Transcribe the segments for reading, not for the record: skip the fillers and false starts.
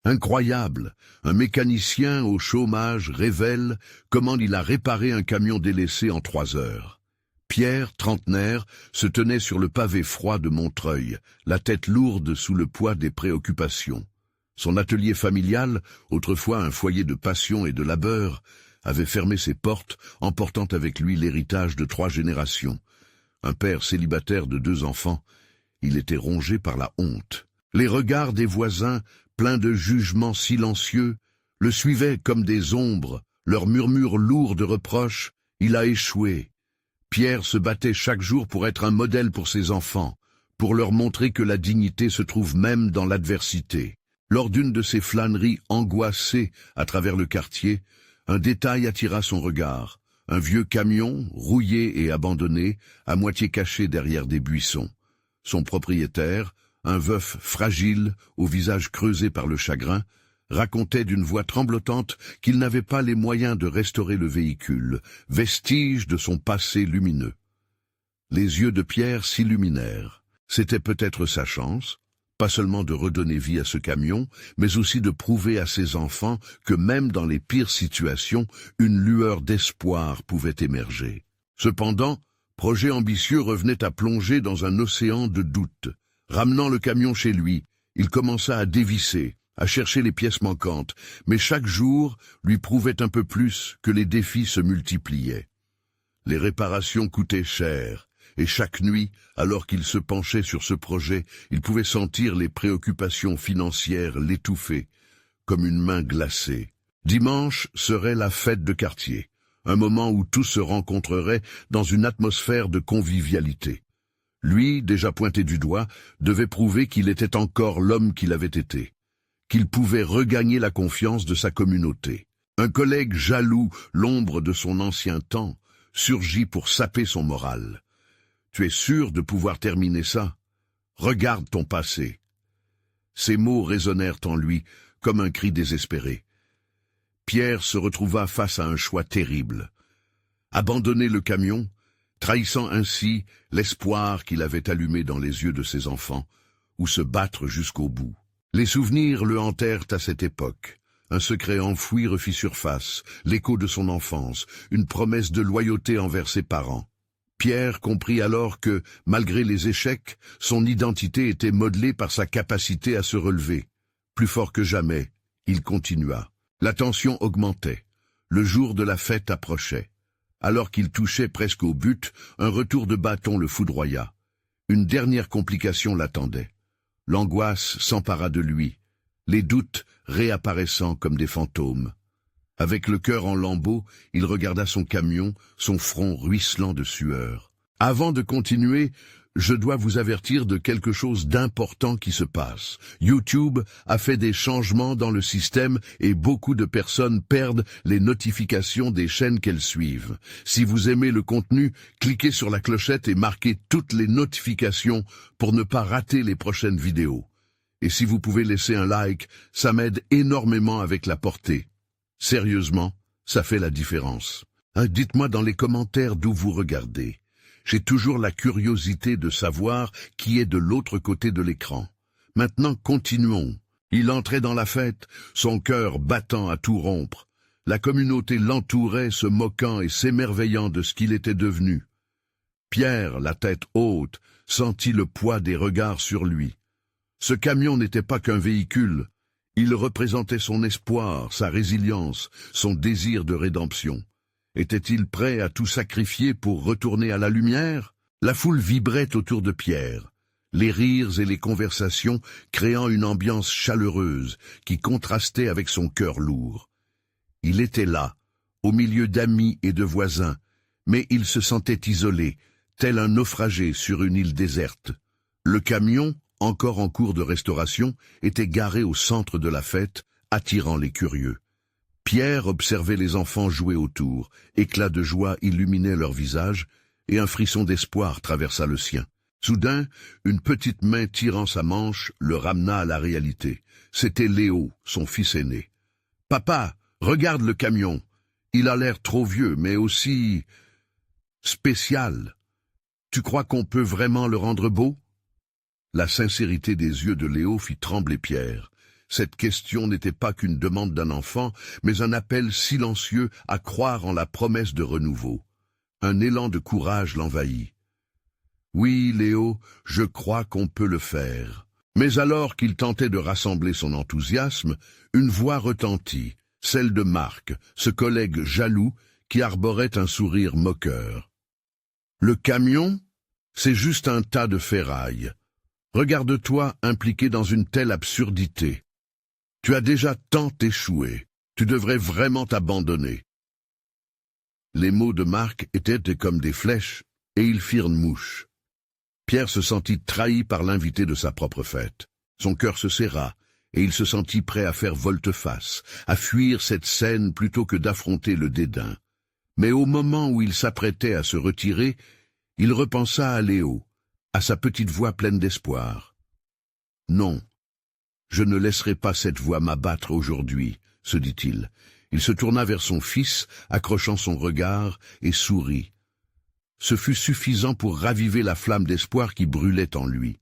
Incroyable! Un mécanicien au chômage révèle comment il a réparé un camion délaissé en 3 heures. Pierre, trentenaire, se tenait sur le pavé froid de Montreuil, la tête lourde sous le poids des préoccupations. Son atelier familial, autrefois un foyer de passion et de labeur, avait fermé ses portes, emportant avec lui l'héritage de 3 générations. Un père célibataire de 2 enfants, il était rongé par la honte. Les regards des voisins, pleins de jugements silencieux, le suivaient comme des ombres, leurs murmures lourds de reproches. Il a échoué. Pierre se battait chaque jour pour être un modèle pour ses enfants, pour leur montrer que la dignité se trouve même dans l'adversité. Lors d'une de ses flâneries angoissées à travers le quartier, un détail attira son regard. Un vieux camion, rouillé et abandonné, à moitié caché derrière des buissons. Son propriétaire, un veuf fragile, au visage creusé par le chagrin, racontait d'une voix tremblotante qu'il n'avait pas les moyens de restaurer le véhicule, vestige de son passé lumineux. Les yeux de Pierre s'illuminèrent. C'était peut-être sa chance, pas seulement de redonner vie à ce camion, mais aussi de prouver à ses enfants que même dans les pires situations, une lueur d'espoir pouvait émerger. Cependant, projet ambitieux revenait à plonger dans un océan de doutes. Ramenant le camion chez lui, il commença à dévisser, à chercher les pièces manquantes, mais chaque jour lui prouvait un peu plus que les défis se multipliaient. Les réparations coûtaient cher, et chaque nuit, alors qu'il se penchait sur ce projet, il pouvait sentir les préoccupations financières l'étouffer, comme une main glacée. Dimanche serait la fête de quartier, un moment où tous se rencontreraient dans une atmosphère de convivialité. Lui, déjà pointé du doigt, devait prouver qu'il était encore l'homme qu'il avait été, qu'il pouvait regagner la confiance de sa communauté. Un collègue jaloux, l'ombre de son ancien temps, surgit pour saper son moral. « Tu es sûr de pouvoir terminer ça? Regarde ton passé. » Ces mots résonnèrent en lui comme un cri désespéré. Pierre se retrouva face à un choix terrible. Abandonner le camion, trahissant ainsi l'espoir qu'il avait allumé dans les yeux de ses enfants, ou se battre jusqu'au bout. Les souvenirs le hantèrent à cette époque. Un secret enfoui refit surface, l'écho de son enfance, une promesse de loyauté envers ses parents. Pierre comprit alors que, malgré les échecs, son identité était modelée par sa capacité à se relever. Plus fort que jamais, il continua. La tension augmentait. Le jour de la fête approchait. Alors qu'il touchait presque au but, un retour de bâton le foudroya. Une dernière complication l'attendait. L'angoisse s'empara de lui, les doutes réapparaissant comme des fantômes. Avec le cœur en lambeaux, il regarda son camion, son front ruisselant de sueur. « Avant de continuer, je dois vous avertir de quelque chose d'important qui se passe. YouTube a fait des changements dans le système et beaucoup de personnes perdent les notifications des chaînes qu'elles suivent. Si vous aimez le contenu, cliquez sur la clochette et marquez toutes les notifications pour ne pas rater les prochaines vidéos. Et si vous pouvez laisser un like, ça m'aide énormément avec la portée. Sérieusement, ça fait la différence. Dites-moi dans les commentaires d'où vous regardez. J'ai toujours la curiosité de savoir qui est de l'autre côté de l'écran. Maintenant, continuons. Il entrait dans la fête, son cœur battant à tout rompre. La communauté l'entourait, se moquant et s'émerveillant de ce qu'il était devenu. Pierre, la tête haute, sentit le poids des regards sur lui. Ce camion n'était pas qu'un véhicule. Il représentait son espoir, sa résilience, son désir de rédemption. Était-il prêt à tout sacrifier pour retourner à la lumière? La foule vibrait autour de Pierre, les rires et les conversations créant une ambiance chaleureuse qui contrastait avec son cœur lourd. Il était là, au milieu d'amis et de voisins, mais il se sentait isolé, tel un naufragé sur une île déserte. Le camion, encore en cours de restauration, était garé au centre de la fête, attirant les curieux. Pierre observait les enfants jouer autour, éclats de joie illuminaient leurs visages, et un frisson d'espoir traversa le sien. Soudain, une petite main tirant sa manche le ramena à la réalité. C'était Léo, son fils aîné. « Papa, regarde le camion. Il a l'air trop vieux, mais aussi spécial. Tu crois qu'on peut vraiment le rendre beau ?» La sincérité des yeux de Léo fit trembler Pierre. Cette question n'était pas qu'une demande d'un enfant, mais un appel silencieux à croire en la promesse de renouveau. Un élan de courage l'envahit. « Oui, Léo, je crois qu'on peut le faire. » Mais alors qu'il tentait de rassembler son enthousiasme, une voix retentit, celle de Marc, ce collègue jaloux qui arborait un sourire moqueur. « Le camion, c'est juste un tas de ferraille. Regarde-toi impliqué dans une telle absurdité. Tu as déjà tant échoué, tu devrais vraiment t'abandonner. » Les mots de Marc étaient comme des flèches, et ils firent mouche. Pierre se sentit trahi par l'invité de sa propre fête. Son cœur se serra, et il se sentit prêt à faire volte-face, à fuir cette scène plutôt que d'affronter le dédain. Mais au moment où il s'apprêtait à se retirer, il repensa à Léo, à sa petite voix pleine d'espoir. « Non, je ne laisserai pas cette voix m'abattre aujourd'hui, » se dit-il. Il se tourna vers son fils, accrochant son regard, et sourit. Ce fut suffisant pour raviver la flamme d'espoir qui brûlait en lui.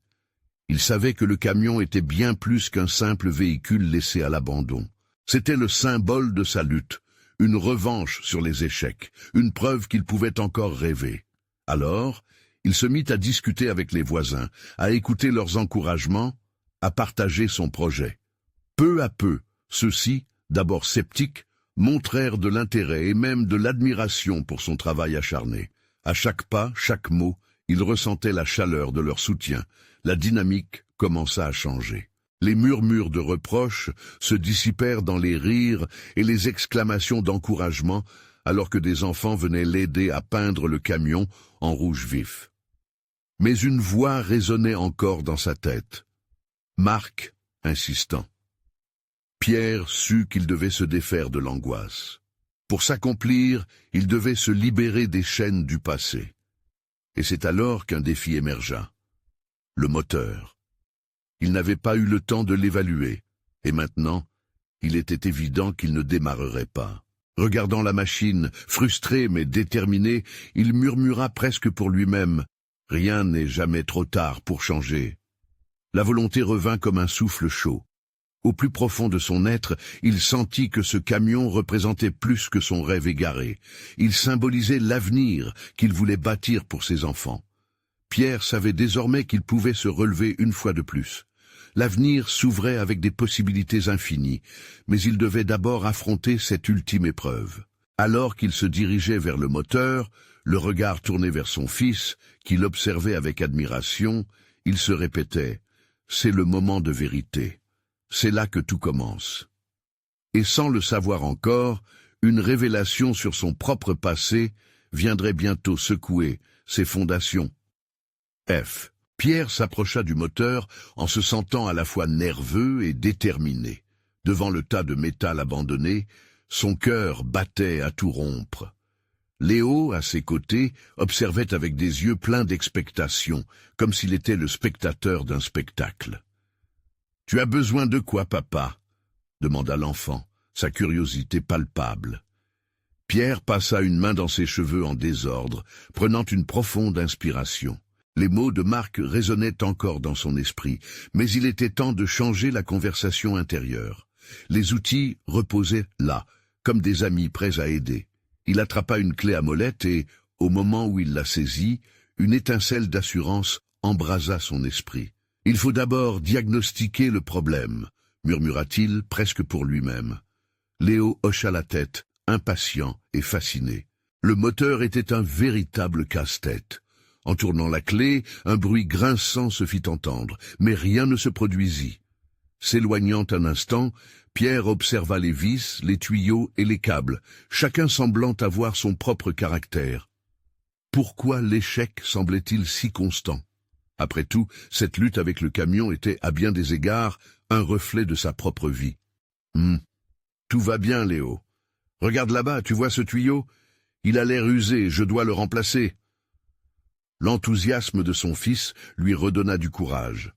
Il savait que le camion était bien plus qu'un simple véhicule laissé à l'abandon. C'était le symbole de sa lutte, une revanche sur les échecs, une preuve qu'il pouvait encore rêver. Alors, il se mit à discuter avec les voisins, à écouter leurs encouragements, à partager son projet. Peu à peu, ceux-ci, d'abord sceptiques, montrèrent de l'intérêt et même de l'admiration pour son travail acharné. À chaque pas, chaque mot, il ressentait la chaleur de leur soutien. La dynamique commença à changer. Les murmures de reproches se dissipèrent dans les rires et les exclamations d'encouragement, alors que des enfants venaient l'aider à peindre le camion en rouge vif. Mais une voix résonnait encore dans sa tête. Marc, insistant. Pierre sut qu'il devait se défaire de l'angoisse. Pour s'accomplir, il devait se libérer des chaînes du passé. Et c'est alors qu'un défi émergea. Le moteur. Il n'avait pas eu le temps de l'évaluer, et maintenant, il était évident qu'il ne démarrerait pas. Regardant la machine, frustré mais déterminé, il murmura presque pour lui-même « Rien n'est jamais trop tard pour changer ». La volonté revint comme un souffle chaud. Au plus profond de son être, il sentit que ce camion représentait plus que son rêve égaré. Il symbolisait l'avenir qu'il voulait bâtir pour ses enfants. Pierre savait désormais qu'il pouvait se relever une fois de plus. L'avenir s'ouvrait avec des possibilités infinies, mais il devait d'abord affronter cette ultime épreuve. Alors qu'il se dirigeait vers le moteur, le regard tourné vers son fils, qu'il observait avec admiration, il se répétait « C'est le moment de vérité. C'est là que tout commence. » Et sans le savoir encore, une révélation sur son propre passé viendrait bientôt secouer ses fondations. Pierre s'approcha du moteur en se sentant à la fois nerveux et déterminé. Devant le tas de métal abandonné, son cœur battait à tout rompre. Léo, à ses côtés, observait avec des yeux pleins d'expectation, comme s'il était le spectateur d'un spectacle. « Tu as besoin de quoi, papa ?» demanda l'enfant, sa curiosité palpable. Pierre passa une main dans ses cheveux en désordre, prenant une profonde inspiration. Les mots de Marc résonnaient encore dans son esprit, mais il était temps de changer la conversation intérieure. Les outils reposaient là, comme des amis prêts à aider. Il attrapa une clé à molette et, au moment où il la saisit, une étincelle d'assurance embrasa son esprit. « Il faut d'abord diagnostiquer le problème », murmura-t-il presque pour lui-même. Léo hocha la tête, impatient et fasciné. Le moteur était un véritable casse-tête. En tournant la clé, un bruit grinçant se fit entendre, mais rien ne se produisit. S'éloignant un instant, Pierre observa les vis, les tuyaux et les câbles, chacun semblant avoir son propre caractère. Pourquoi l'échec semblait-il si constant? Après tout, cette lutte avec le camion était, à bien des égards, un reflet de sa propre vie. « Tout va bien, Léo. Regarde là-bas, tu vois ce tuyau? Il a l'air usé, je dois le remplacer. » L'enthousiasme de son fils lui redonna du courage.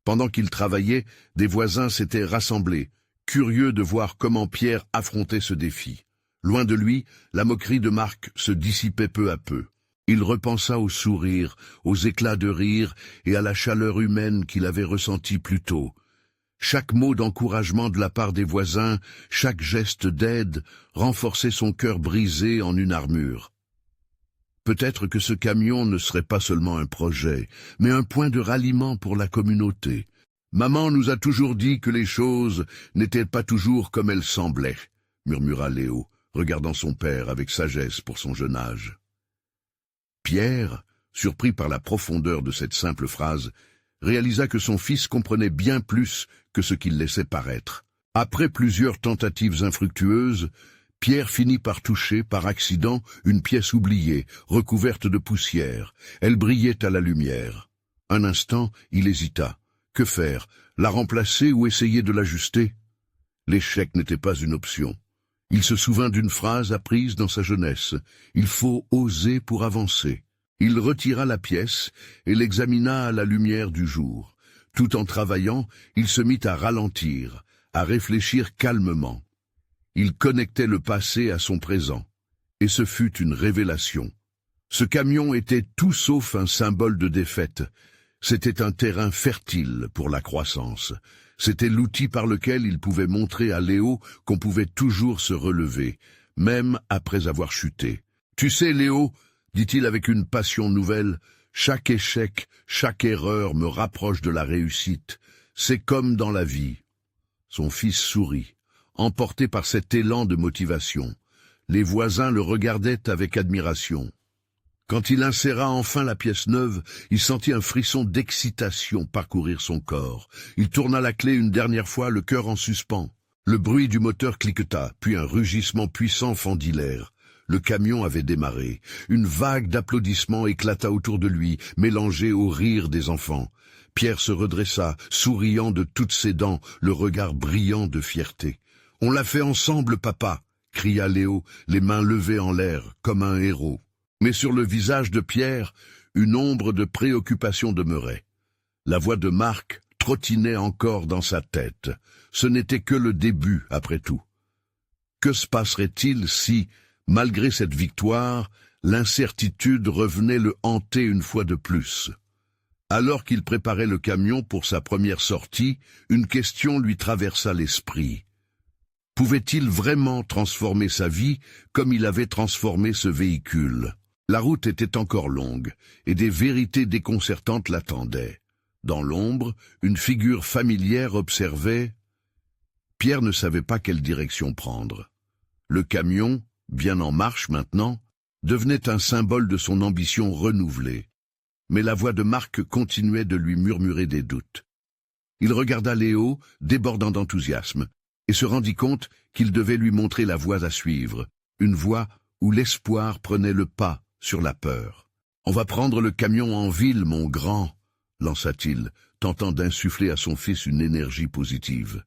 Pendant qu'il travaillait, des voisins s'étaient rassemblés, curieux de voir comment Pierre affrontait ce défi. Loin de lui, la moquerie de Marc se dissipait peu à peu. Il repensa aux sourires, aux éclats de rire et à la chaleur humaine qu'il avait ressentie plus tôt. Chaque mot d'encouragement de la part des voisins, chaque geste d'aide, renforçait son cœur brisé en une armure. Peut-être que ce camion ne serait pas seulement un projet, mais un point de ralliement pour la communauté. Maman nous a toujours dit que les choses n'étaient pas toujours comme elles semblaient, murmura Léo, regardant son père avec sagesse pour son jeune âge. Pierre, surpris par la profondeur de cette simple phrase, réalisa que son fils comprenait bien plus que ce qu'il laissait paraître. Après plusieurs tentatives infructueuses, Pierre finit par toucher, par accident, une pièce oubliée, recouverte de poussière. Elle brillait à la lumière. Un instant, il hésita. Que faire? La remplacer ou essayer de l'ajuster? L'échec n'était pas une option. Il se souvint d'une phrase apprise dans sa jeunesse. Il faut oser pour avancer. Il retira la pièce et l'examina à la lumière du jour. Tout en travaillant, il se mit à ralentir, à réfléchir calmement. Il connectait le passé à son présent, et ce fut une révélation. Ce camion était tout sauf un symbole de défaite. C'était un terrain fertile pour la croissance. C'était l'outil par lequel il pouvait montrer à Léo qu'on pouvait toujours se relever, même après avoir chuté. « Tu sais, Léo, » dit-il avec une passion nouvelle, « chaque échec, chaque erreur me rapproche de la réussite. C'est comme dans la vie. » Son fils sourit, emporté par cet élan de motivation. Les voisins le regardaient avec admiration. Quand il inséra enfin la pièce neuve, il sentit un frisson d'excitation parcourir son corps. Il tourna la clé une dernière fois, le cœur en suspens. Le bruit du moteur cliqueta, puis un rugissement puissant fendit l'air. Le camion avait démarré. Une vague d'applaudissements éclata autour de lui, mélangée au rire des enfants. Pierre se redressa, souriant de toutes ses dents, le regard brillant de fierté. « On l'a fait ensemble, papa !» cria Léo, les mains levées en l'air, comme un héros. Mais sur le visage de Pierre, une ombre de préoccupation demeurait. La voix de Marc trottinait encore dans sa tête. Ce n'était que le début, après tout. Que se passerait-il si, malgré cette victoire, l'incertitude revenait le hanter une fois de plus? Alors qu'il préparait le camion pour sa première sortie, une question lui traversa l'esprit. Pouvait-il vraiment transformer sa vie comme il avait transformé ce véhicule? La route était encore longue, et des vérités déconcertantes l'attendaient. Dans l'ombre, une figure familière observait. Pierre ne savait pas quelle direction prendre. Le camion, bien en marche maintenant, devenait un symbole de son ambition renouvelée. Mais la voix de Marc continuait de lui murmurer des doutes. Il regarda Léo, débordant d'enthousiasme, et se rendit compte qu'il devait lui montrer la voie à suivre, une voie où l'espoir prenait le pas sur la peur. « On va prendre le camion en ville, mon grand !» lança-t-il, tentant d'insuffler à son fils une énergie positive.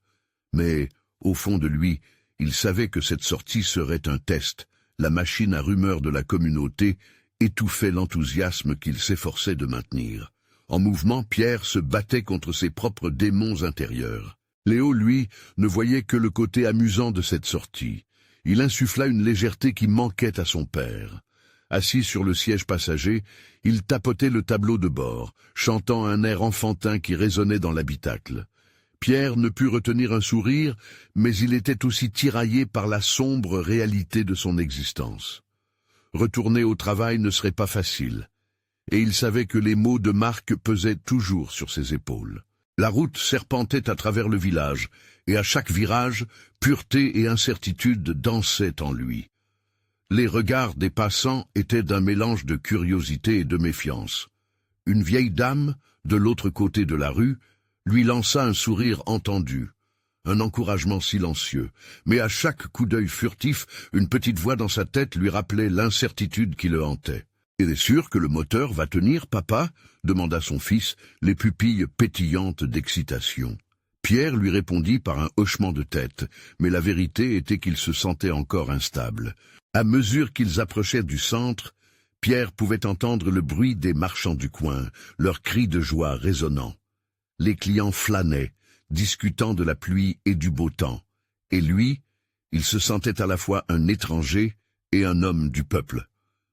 Mais, au fond de lui, il savait que cette sortie serait un test. La machine à rumeurs de la communauté étouffait l'enthousiasme qu'il s'efforçait de maintenir. En mouvement, Pierre se battait contre ses propres démons intérieurs. Léo, lui, ne voyait que le côté amusant de cette sortie. Il insuffla une légèreté qui manquait à son père. Assis sur le siège passager, il tapotait le tableau de bord, chantant un air enfantin qui résonnait dans l'habitacle. Pierre ne put retenir un sourire, mais il était aussi tiraillé par la sombre réalité de son existence. Retourner au travail ne serait pas facile, et il savait que les mots de Marc pesaient toujours sur ses épaules. La route serpentait à travers le village, et à chaque virage, pureté et incertitude dansaient en lui. Les regards des passants étaient d'un mélange de curiosité et de méfiance. Une vieille dame, de l'autre côté de la rue, lui lança un sourire entendu, un encouragement silencieux, mais à chaque coup d'œil furtif, une petite voix dans sa tête lui rappelait l'incertitude qui le hantait. « Es-tu sûr que le moteur va tenir, papa ?» demanda son fils, les pupilles pétillantes d'excitation. Pierre lui répondit par un hochement de tête, mais la vérité était qu'il se sentait encore instable. À mesure qu'ils approchaient du centre, Pierre pouvait entendre le bruit des marchands du coin, leurs cris de joie résonnant. Les clients flânaient, discutant de la pluie et du beau temps, et lui, il se sentait à la fois un étranger et un homme du peuple.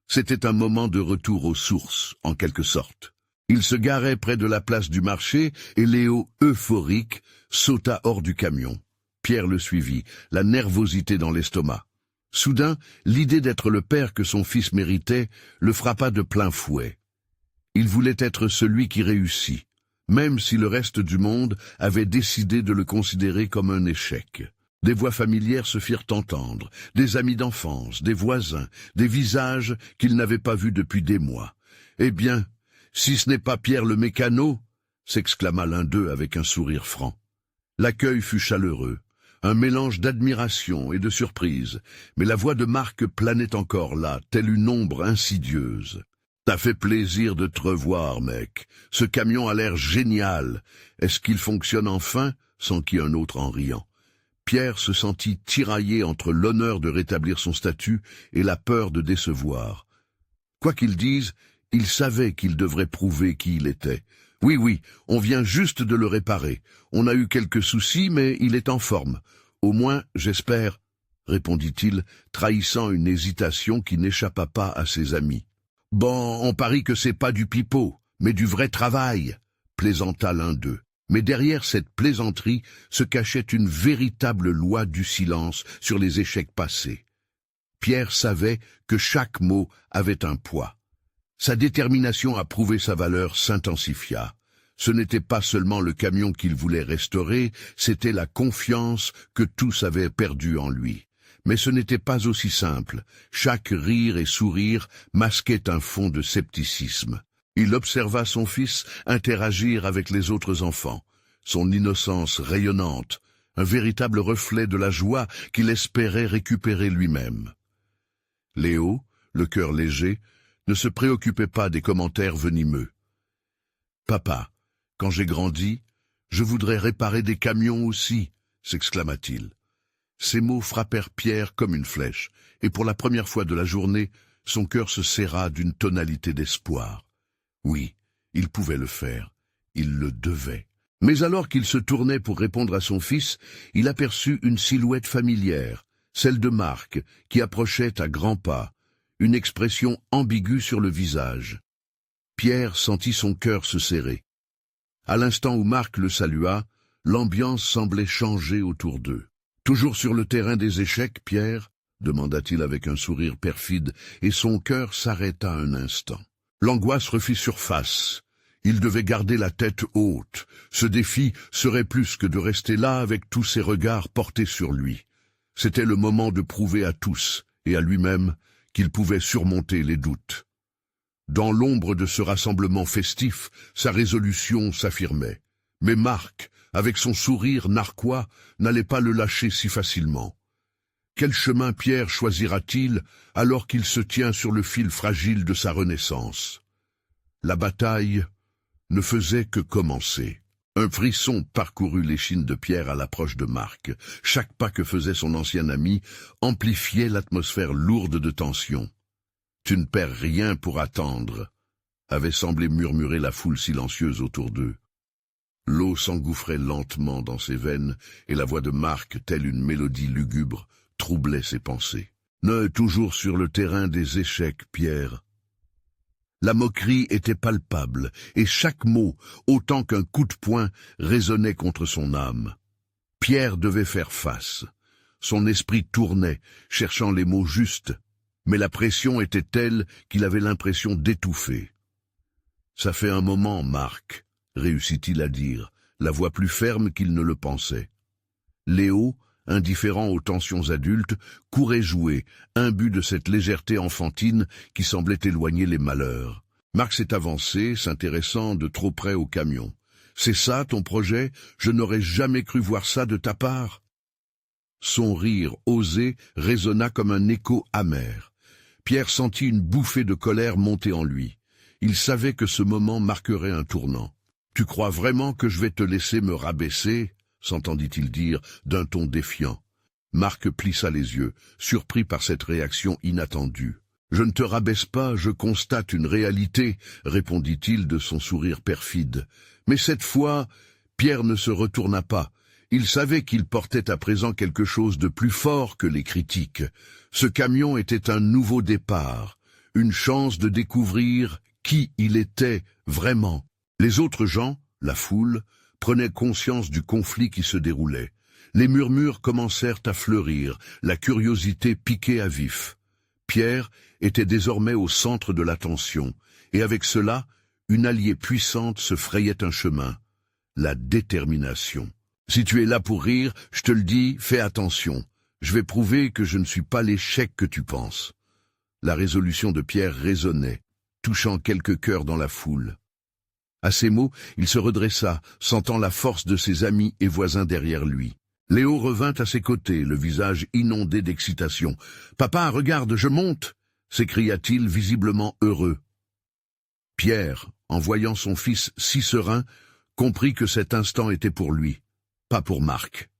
C'était un moment de retour aux sources, en quelque sorte. Il se garait près de la place du marché et Léo, euphorique, sauta hors du camion. Pierre le suivit, la nervosité dans l'estomac. Soudain, l'idée d'être le père que son fils méritait le frappa de plein fouet. Il voulait être celui qui réussit, même si le reste du monde avait décidé de le considérer comme un échec. Des voix familières se firent entendre, des amis d'enfance, des voisins, des visages qu'il n'avait pas vus depuis des mois. « Eh bien, si ce n'est pas Pierre le mécano !» s'exclama l'un d'eux avec un sourire franc. L'accueil fut chaleureux, un mélange d'admiration et de surprise, mais la voix de Marc planait encore là, telle une ombre insidieuse. « Ça fait plaisir de te revoir, mec. Ce camion a l'air génial. Est-ce qu'il fonctionne enfin ?» s'enquit un autre en riant. Pierre se sentit tiraillé entre l'honneur de rétablir son statut et la peur de décevoir. Quoi qu'il dise, il savait qu'il devrait prouver qui il était. « Oui, on vient juste de le réparer. On a eu quelques soucis, mais il est en forme. Au moins, j'espère, » répondit-il, trahissant une hésitation qui n'échappa pas à ses amis. « Bon, on parie que c'est pas du pipeau, mais du vrai travail, » plaisanta l'un d'eux. Mais derrière cette plaisanterie se cachait une véritable loi du silence sur les échecs passés. Pierre savait que chaque mot avait un poids. Sa détermination à prouver sa valeur s'intensifia. Ce n'était pas seulement le camion qu'il voulait restaurer, c'était la confiance que tous avaient perdue en lui. Mais ce n'était pas aussi simple. Chaque rire et sourire masquait un fond de scepticisme. Il observa son fils interagir avec les autres enfants, son innocence rayonnante, un véritable reflet de la joie qu'il espérait récupérer lui-même. Léo, le cœur léger, ne se préoccupait pas des commentaires venimeux. « Papa, quand j'ai grandi, je voudrais réparer des camions aussi !» s'exclama-t-il. Ces mots frappèrent Pierre comme une flèche, et pour la première fois de la journée, son cœur se serra d'une tonalité d'espoir. Oui, il pouvait le faire, il le devait. Mais alors qu'il se tournait pour répondre à son fils, il aperçut une silhouette familière, celle de Marc, qui approchait à grands pas, une expression ambiguë sur le visage. Pierre sentit son cœur se serrer. À l'instant où Marc le salua, l'ambiance semblait changer autour d'eux. « Toujours sur le terrain des échecs, Pierre ?» demanda-t-il avec un sourire perfide, et son cœur s'arrêta un instant. L'angoisse refit surface. Il devait garder la tête haute. Ce défi serait plus que de rester là avec tous ces regards portés sur lui. C'était le moment de prouver à tous, et à lui-même, qu'il pouvait surmonter les doutes. Dans l'ombre de ce rassemblement festif, sa résolution s'affirmait. Mais Marc, avec son sourire narquois, n'allait pas le lâcher si facilement. Quel chemin Pierre choisira-t-il alors qu'il se tient sur le fil fragile de sa renaissance? La bataille ne faisait que commencer. Un frisson parcourut l'échine de Pierre à l'approche de Marc. Chaque pas que faisait son ancien ami amplifiait l'atmosphère lourde de tension. « Tu ne perds rien pour attendre », avait semblé murmurer la foule silencieuse autour d'eux. L'eau s'engouffrait lentement dans ses veines, et la voix de Marc, telle une mélodie lugubre, troublait ses pensées. « Ne toujours sur le terrain des échecs, Pierre !» La moquerie était palpable, et chaque mot, autant qu'un coup de poing, résonnait contre son âme. Pierre devait faire face. Son esprit tournait, cherchant les mots justes, mais la pression était telle qu'il avait l'impression d'étouffer. « Ça fait un moment, Marc », réussit-il à dire, la voix plus ferme qu'il ne le pensait. Léo, indifférent aux tensions adultes, courait jouer, imbu de cette légèreté enfantine qui semblait éloigner les malheurs. Marc s'est avancé, s'intéressant de trop près au camion. « C'est ça ton projet? Je n'aurais jamais cru voir ça de ta part !» Son rire osé résonna comme un écho amer. Pierre sentit une bouffée de colère monter en lui. Il savait que ce moment marquerait un tournant. « Tu crois vraiment que je vais te laisser me rabaisser ?» s'entendit-il dire d'un ton défiant. Marc plissa les yeux, surpris par cette réaction inattendue. « Je ne te rabaisse pas, je constate une réalité, » répondit-il de son sourire perfide. Mais cette fois, Pierre ne se retourna pas. Il savait qu'il portait à présent quelque chose de plus fort que les critiques. Ce camion était un nouveau départ, une chance de découvrir qui il était vraiment. Les autres gens, la foule, prenaient conscience du conflit qui se déroulait. Les murmures commencèrent à fleurir, la curiosité piquait à vif. Pierre était désormais au centre de l'attention, et avec cela, une alliée puissante se frayait un chemin. La détermination. Si tu es là pour rire, je te le dis, fais attention. Je vais prouver que je ne suis pas l'échec que tu penses. La résolution de Pierre résonnait, touchant quelques cœurs dans la foule. À ces mots, il se redressa, sentant la force de ses amis et voisins derrière lui. Léo revint à ses côtés, le visage inondé d'excitation. « Papa, regarde, je monte !» s'écria-t-il, visiblement heureux. Pierre, en voyant son fils si serein, comprit que cet instant était pour lui, pas pour Marc.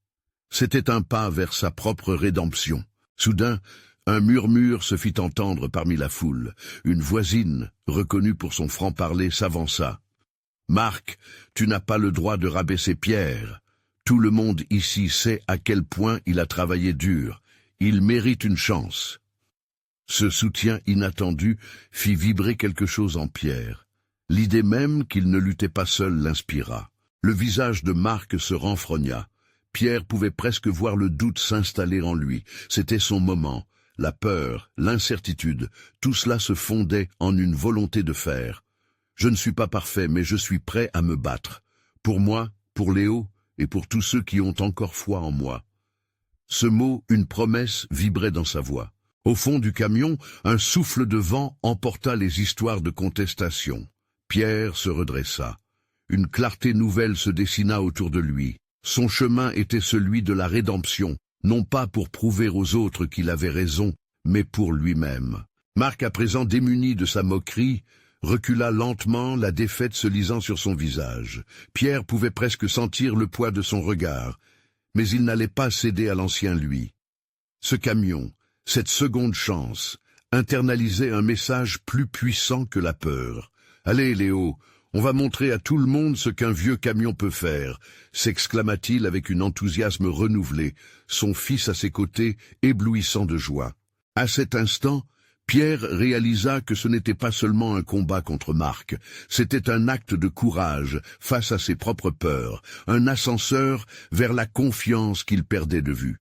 C'était un pas vers sa propre rédemption. Soudain, un murmure se fit entendre parmi la foule. Une voisine, reconnue pour son franc-parler, s'avança. « Marc, tu n'as pas le droit de rabaisser Pierre. Tout le monde ici sait à quel point il a travaillé dur. Il mérite une chance. » Ce soutien inattendu fit vibrer quelque chose en Pierre. L'idée même qu'il ne luttait pas seul l'inspira. Le visage de Marc se renfrogna. Pierre pouvait presque voir le doute s'installer en lui. C'était son moment. La peur, l'incertitude, tout cela se fondait en une volonté de faire. « Je ne suis pas parfait, mais je suis prêt à me battre. Pour moi, pour Léo, et pour tous ceux qui ont encore foi en moi. » Ce mot, une promesse, vibrait dans sa voix. Au fond du camion, un souffle de vent emporta les histoires de contestation. Pierre se redressa. Une clarté nouvelle se dessina autour de lui. Son chemin était celui de la rédemption, non pas pour prouver aux autres qu'il avait raison, mais pour lui-même. Marc, à présent démuni de sa moquerie, recula lentement, la défaite se lisant sur son visage. Pierre pouvait presque sentir le poids de son regard, mais il n'allait pas céder à l'ancien lui. Ce camion, cette seconde chance, internalisait un message plus puissant que la peur. « Allez, Léo, on va montrer à tout le monde ce qu'un vieux camion peut faire », s'exclama-t-il avec un enthousiasme renouvelé, son fils à ses côtés, éblouissant de joie. À cet instant, Pierre réalisa que ce n'était pas seulement un combat contre Marc, c'était un acte de courage face à ses propres peurs, un ascenseur vers la confiance qu'il perdait de vue.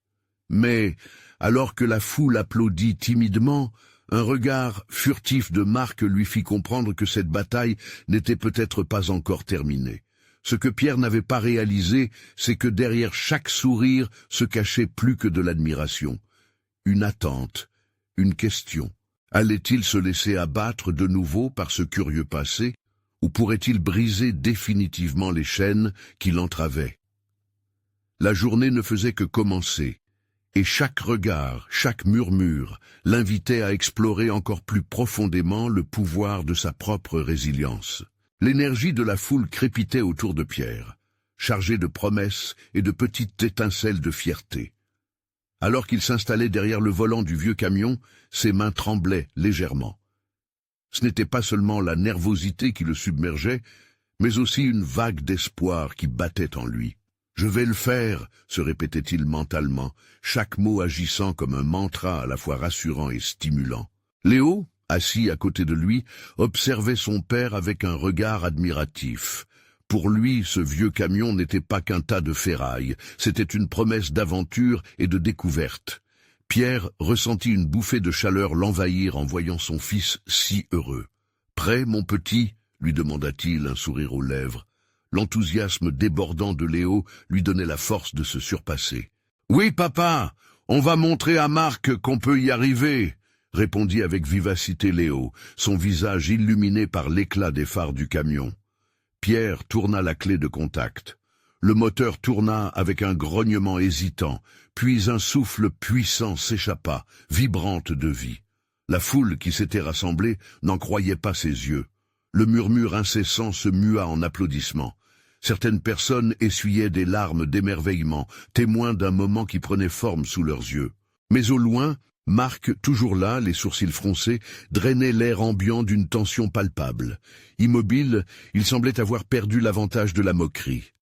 Mais, alors que la foule applaudit timidement, un regard furtif de Marc lui fit comprendre que cette bataille n'était peut-être pas encore terminée. Ce que Pierre n'avait pas réalisé, c'est que derrière chaque sourire se cachait plus que de l'admiration. Une attente, une question. Allait-il se laisser abattre de nouveau par ce curieux passé, ou pourrait-il briser définitivement les chaînes qui l'entravaient? La journée ne faisait que commencer, et chaque regard, chaque murmure, l'invitait à explorer encore plus profondément le pouvoir de sa propre résilience. L'énergie de la foule crépitait autour de Pierre, chargée de promesses et de petites étincelles de fierté. Alors qu'il s'installait derrière le volant du vieux camion, ses mains tremblaient légèrement. Ce n'était pas seulement la nervosité qui le submergeait, mais aussi une vague d'espoir qui battait en lui. « Je vais le faire », se répétait-il mentalement, chaque mot agissant comme un mantra à la fois rassurant et stimulant. Léo, assis à côté de lui, observait son père avec un regard admiratif. Pour lui, ce vieux camion n'était pas qu'un tas de ferraille, c'était une promesse d'aventure et de découverte. Pierre ressentit une bouffée de chaleur l'envahir en voyant son fils si heureux. « Prêt, mon petit ?» lui demanda-t-il, un sourire aux lèvres. L'enthousiasme débordant de Léo lui donnait la force de se surpasser. « Oui, papa, on va montrer à Marc qu'on peut y arriver !» répondit avec vivacité Léo, son visage illuminé par l'éclat des phares du camion. Pierre tourna la clé de contact. Le moteur tourna avec un grognement hésitant, puis un souffle puissant s'échappa, vibrante de vie. La foule qui s'était rassemblée n'en croyait pas ses yeux. Le murmure incessant se mua en applaudissements. Certaines personnes essuyaient des larmes d'émerveillement, témoins d'un moment qui prenait forme sous leurs yeux. Mais au loin, Marc, toujours là, les sourcils froncés, drainait l'air ambiant d'une tension palpable. Immobile, il semblait avoir perdu l'avantage de la moquerie.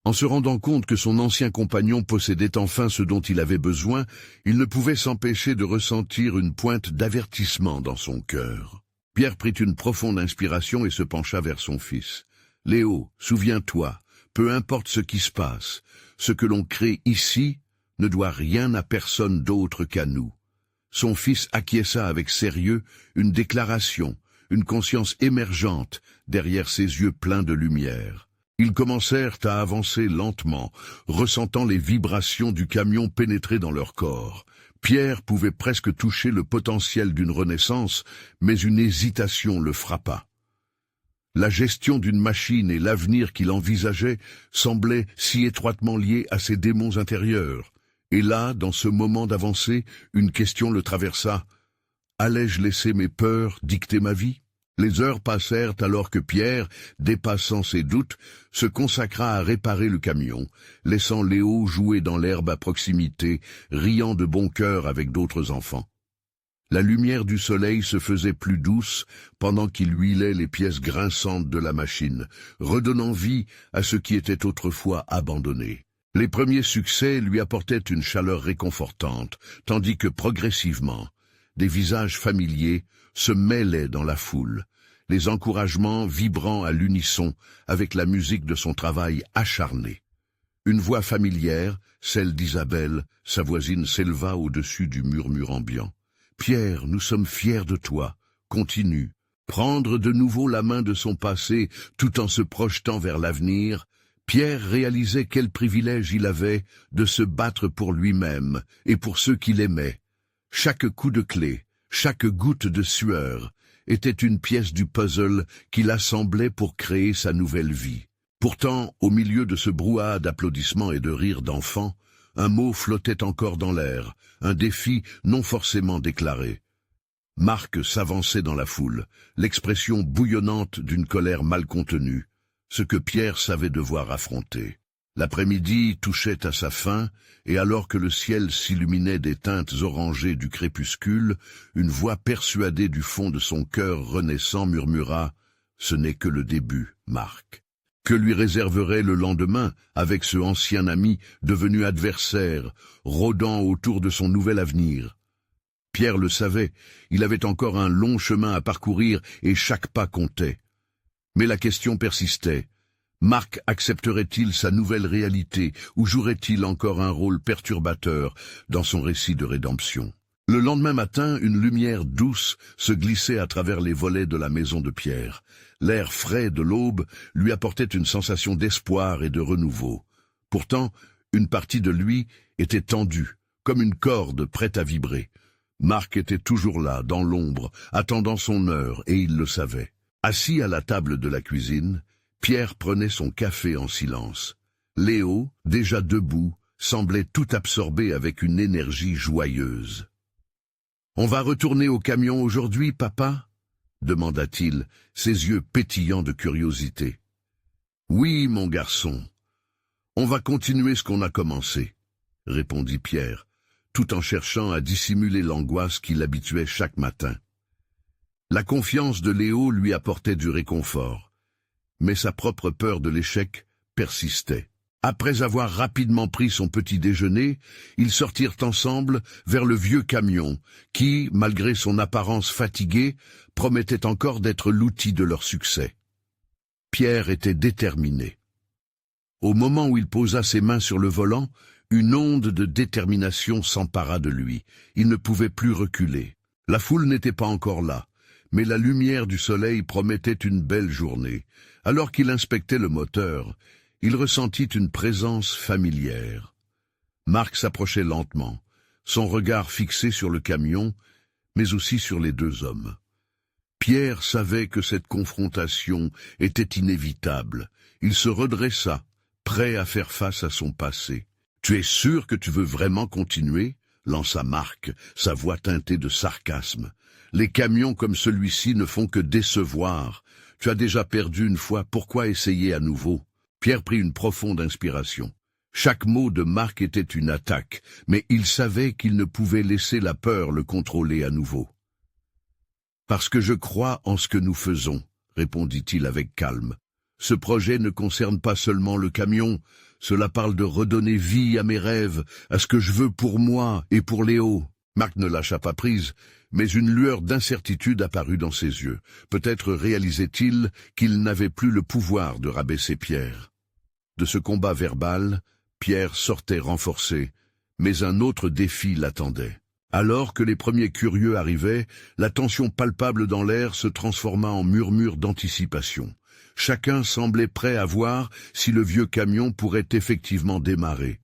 En se rendant compte que son ancien compagnon possédait enfin ce dont il avait besoin, il ne pouvait s'empêcher de ressentir une pointe d'avertissement dans son cœur. Pierre prit une profonde inspiration et se pencha vers son fils. « Léo, souviens-toi, peu importe ce qui se passe, ce que l'on crée ici ne doit rien à personne d'autre qu'à nous. » Son fils acquiesça avec sérieux, une déclaration, une conscience émergente derrière ses yeux pleins de lumière. Ils commencèrent à avancer lentement, ressentant les vibrations du camion pénétrer dans leur corps. Pierre pouvait presque toucher le potentiel d'une renaissance, mais une hésitation le frappa. La gestion d'une machine et l'avenir qu'il envisageait semblaient si étroitement liés à ses démons intérieurs. Et là, dans ce moment d'avancée, une question le traversa. Allais-je laisser mes peurs dicter ma vie ? Les heures passèrent alors que Pierre, dépassant ses doutes, se consacra à réparer le camion, laissant Léo jouer dans l'herbe à proximité, riant de bon cœur avec d'autres enfants. La lumière du soleil se faisait plus douce pendant qu'il huilait les pièces grinçantes de la machine, redonnant vie à ce qui était autrefois abandonné. Les premiers succès lui apportaient une chaleur réconfortante, tandis que progressivement, des visages familiers se mêlaient dans la foule, les encouragements vibrant à l'unisson avec la musique de son travail acharné. Une voix familière, celle d'Isabelle, sa voisine, s'éleva au-dessus du murmure ambiant. « Pierre, nous sommes fiers de toi. Continue. » Prendre de nouveau la main de son passé tout en se projetant vers l'avenir, Pierre réalisait quel privilège il avait de se battre pour lui-même et pour ceux qu'il aimait. Chaque coup de clé, chaque goutte de sueur était une pièce du puzzle qu'il assemblait pour créer sa nouvelle vie. Pourtant, au milieu de ce brouhaha d'applaudissements et de rires d'enfants, un mot flottait encore dans l'air, un défi non forcément déclaré. Marc s'avançait dans la foule, l'expression bouillonnante d'une colère mal contenue, ce que Pierre savait devoir affronter. L'après-midi touchait à sa fin, et alors que le ciel s'illuminait des teintes orangées du crépuscule, une voix persuadée du fond de son cœur renaissant murmura « Ce n'est que le début, Marc. » Que lui réserverait le lendemain avec ce ancien ami devenu adversaire, rôdant autour de son nouvel avenir? Pierre le savait, il avait encore un long chemin à parcourir et chaque pas comptait. Mais la question persistait. Marc accepterait-il sa nouvelle réalité ou jouerait-il encore un rôle perturbateur dans son récit de rédemption? Le lendemain matin, une lumière douce se glissait à travers les volets de la maison de Pierre. L'air frais de l'aube lui apportait une sensation d'espoir et de renouveau. Pourtant, une partie de lui était tendue, comme une corde prête à vibrer. Marc était toujours là, dans l'ombre, attendant son heure, et il le savait. Assis à la table de la cuisine, Pierre prenait son café en silence. Léo, déjà debout, semblait tout absorbé avec une énergie joyeuse. « On va retourner au camion aujourd'hui, papa ?» demanda-t-il, ses yeux pétillants de curiosité. « Oui, mon garçon. On va continuer ce qu'on a commencé, » répondit Pierre, tout en cherchant à dissimuler l'angoisse qui l'habituait chaque matin. La confiance de Léo lui apportait du réconfort, mais sa propre peur de l'échec persistait. Après avoir rapidement pris son petit déjeuner, ils sortirent ensemble vers le vieux camion qui, malgré son apparence fatiguée, promettait encore d'être l'outil de leur succès. Pierre était déterminé. Au moment où il posa ses mains sur le volant, une onde de détermination s'empara de lui. Il ne pouvait plus reculer. La foule n'était pas encore là, mais la lumière du soleil promettait une belle journée. Alors qu'il inspectait le moteur, il ressentit une présence familière. Marc s'approchait lentement, son regard fixé sur le camion, mais aussi sur les deux hommes. Pierre savait que cette confrontation était inévitable. Il se redressa, prêt à faire face à son passé. « Tu es sûr que tu veux vraiment continuer ?» lança Marc, sa voix teintée de sarcasme. « Les camions comme celui-ci ne font que décevoir. Tu as déjà perdu une fois, pourquoi essayer à nouveau ?» Pierre prit une profonde inspiration. Chaque mot de Marc était une attaque, mais il savait qu'il ne pouvait laisser la peur le contrôler à nouveau. « Parce que je crois en ce que nous faisons, » répondit-il avec calme. « Ce projet ne concerne pas seulement le camion, cela parle de redonner vie à mes rêves, à ce que je veux pour moi et pour Léo. Marc ne lâcha pas prise, mais une lueur d'incertitude apparut dans ses yeux. Peut-être réalisait-il qu'il n'avait plus le pouvoir de rabaisser Pierre. De ce combat verbal, Pierre sortait renforcé, mais un autre défi l'attendait. Alors que les premiers curieux arrivaient, la tension palpable dans l'air se transforma en murmure d'anticipation. Chacun semblait prêt à voir si le vieux camion pourrait effectivement démarrer.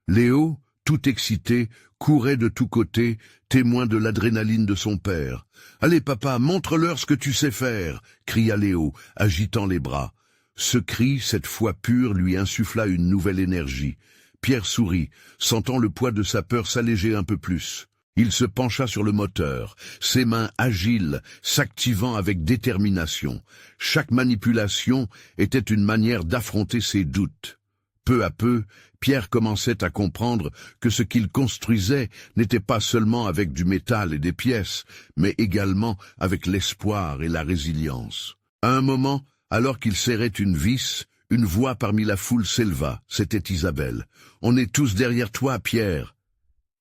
Léo, tout excité, courait de tous côtés, témoin de l'adrénaline de son père. « Allez papa, montre-leur ce que tu sais faire !» cria Léo, agitant les bras. Ce cri, cette fois pur, lui insuffla une nouvelle énergie. Pierre sourit, sentant le poids de sa peur s'alléger un peu plus. Il se pencha sur le moteur, ses mains agiles, s'activant avec détermination. Chaque manipulation était une manière d'affronter ses doutes. Peu à peu, Pierre commençait à comprendre que ce qu'il construisait n'était pas seulement avec du métal et des pièces, mais également avec l'espoir et la résilience. À un moment, alors qu'il serrait une vis, une voix parmi la foule s'éleva. C'était Isabelle. « On est tous derrière toi, Pierre !»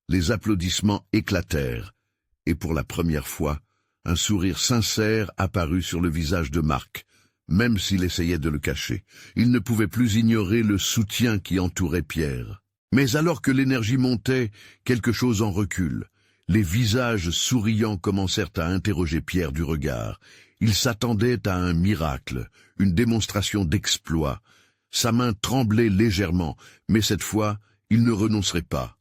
Les applaudissements éclatèrent, et pour la première fois, un sourire sincère apparut sur le visage de Marc, même s'il essayait de le cacher. Il ne pouvait plus ignorer le soutien qui entourait Pierre. Mais alors que l'énergie montait, quelque chose en recule. Les visages souriants commencèrent à interroger Pierre du regard. Il s'attendait à un miracle, une démonstration d'exploit. Sa main tremblait légèrement, mais cette fois, il ne renoncerait pas.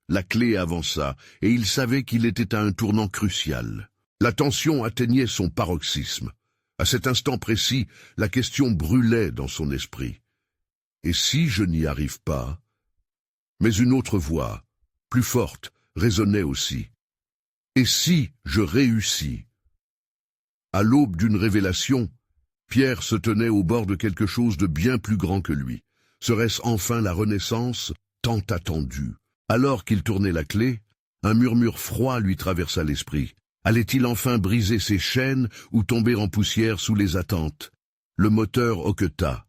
La clé avança, et il savait qu'il était à un tournant crucial. La tension atteignait son paroxysme. À cet instant précis, la question brûlait dans son esprit. « Et si je n'y arrive pas ?» Mais une autre voix, plus forte, résonnait aussi. « Et si je réussis ?» À l'aube d'une révélation, Pierre se tenait au bord de quelque chose de bien plus grand que lui. Serait-ce enfin la renaissance tant attendue? Alors qu'il tournait la clé, un murmure froid lui traversa l'esprit. Allait-il enfin briser ses chaînes ou tomber en poussière sous les attentes? Le moteur hoqueta.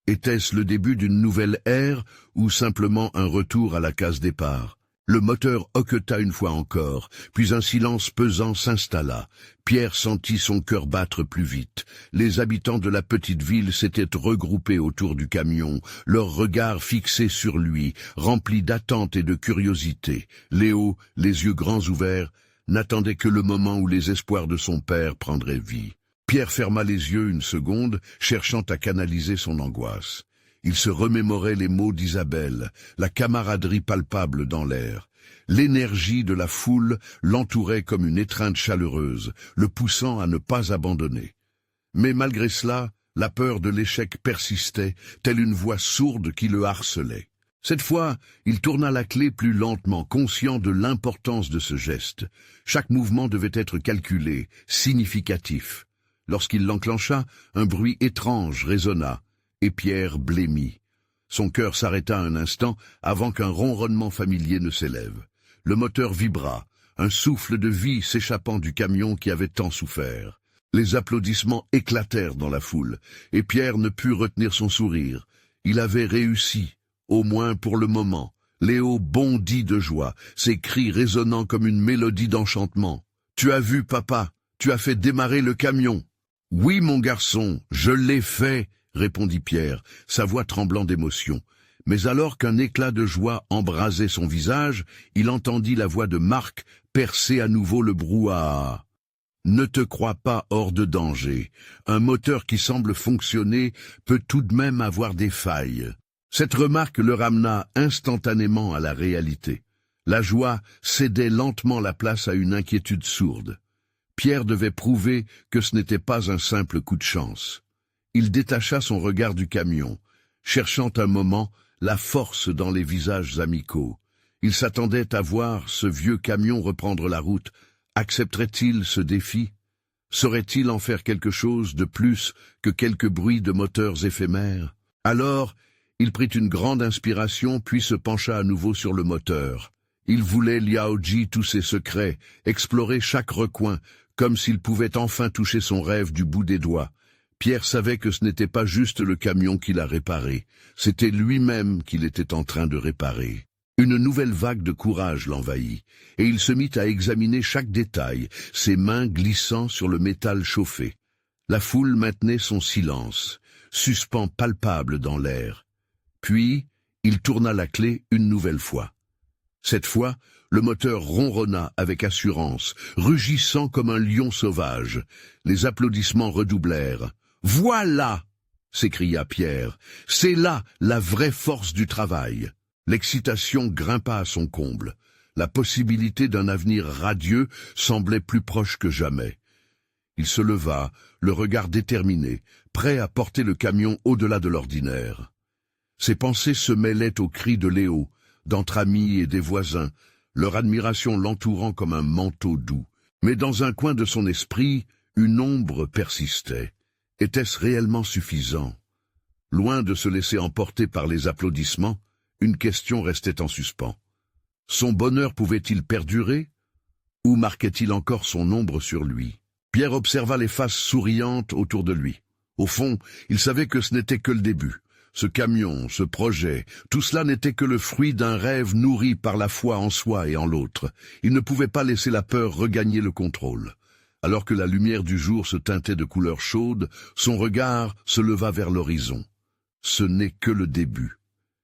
Était-ce le début d'une nouvelle ère ou simplement un retour à la case départ? Le moteur hoqueta une fois encore, puis un silence pesant s'installa. Pierre sentit son cœur battre plus vite. Les habitants de la petite ville s'étaient regroupés autour du camion, leurs regards fixés sur lui, remplis d'attente et de curiosité. Léo, les yeux grands ouverts, n'attendait que le moment où les espoirs de son père prendraient vie. Pierre ferma les yeux une seconde, cherchant à canaliser son angoisse. Il se remémorait les mots d'Isabelle, la camaraderie palpable dans l'air. L'énergie de la foule l'entourait comme une étreinte chaleureuse, le poussant à ne pas abandonner. Mais malgré cela, la peur de l'échec persistait, telle une voix sourde qui le harcelait. Cette fois, il tourna la clé plus lentement, conscient de l'importance de ce geste. Chaque mouvement devait être calculé, significatif. Lorsqu'il l'enclencha, un bruit étrange résonna, et Pierre blêmit. Son cœur s'arrêta un instant avant qu'un ronronnement familier ne s'élève. Le moteur vibra, un souffle de vie s'échappant du camion qui avait tant souffert. Les applaudissements éclatèrent dans la foule, et Pierre ne put retenir son sourire. Il avait réussi, au moins pour le moment. Léo bondit de joie, ses cris résonnant comme une mélodie d'enchantement. « Tu as vu, papa, tu as fait démarrer le camion. »« Oui, mon garçon, je l'ai fait !» répondit Pierre, sa voix tremblant d'émotion. Mais alors qu'un éclat de joie embrasait son visage, il entendit la voix de Marc percer à nouveau le brouhaha. « Ne te crois pas hors de danger. Un moteur qui semble fonctionner peut tout de même avoir des failles. » Cette remarque le ramena instantanément à la réalité. La joie cédait lentement la place à une inquiétude sourde. Pierre devait prouver que ce n'était pas un simple coup de chance. Il détacha son regard du camion, cherchant un moment la force dans les visages amicaux. Il s'attendait à voir ce vieux camion reprendre la route. Accepterait-il ce défi? Saurait-il en faire quelque chose de plus que quelques bruits de moteurs éphémères? Alors, il prit une grande inspiration puis se pencha à nouveau sur le moteur. Il voulait Liaoji tous ses secrets, explorer chaque recoin, comme s'il pouvait enfin toucher son rêve du bout des doigts. Pierre savait que ce n'était pas juste le camion qu'il a réparé, c'était lui-même qu'il était en train de réparer. Une nouvelle vague de courage l'envahit, et il se mit à examiner chaque détail, ses mains glissant sur le métal chauffé. La foule maintenait son silence, suspens palpable dans l'air. Puis, il tourna la clé une nouvelle fois. Cette fois, le moteur ronronna avec assurance, rugissant comme un lion sauvage. Les applaudissements redoublèrent. « Voilà !» s'écria Pierre. « C'est là la vraie force du travail !» L'excitation grimpa à son comble. La possibilité d'un avenir radieux semblait plus proche que jamais. Il se leva, le regard déterminé, prêt à porter le camion au-delà de l'ordinaire. Ses pensées se mêlaient aux cris de Léo, d'entre amis et des voisins, leur admiration l'entourant comme un manteau doux. Mais dans un coin de son esprit, une ombre persistait. Était-ce réellement suffisant? Loin de se laisser emporter par les applaudissements, une question restait en suspens. Son bonheur pouvait-il perdurer? Ou marquait-il encore son ombre sur lui? Pierre observa les faces souriantes autour de lui. Au fond, il savait que ce n'était que le début. Ce camion, ce projet, tout cela n'était que le fruit d'un rêve nourri par la foi en soi et en l'autre. Il ne pouvait pas laisser la peur regagner le contrôle. Alors que la lumière du jour se teintait de couleurs chaudes, son regard se leva vers l'horizon. « Ce n'est que le début »,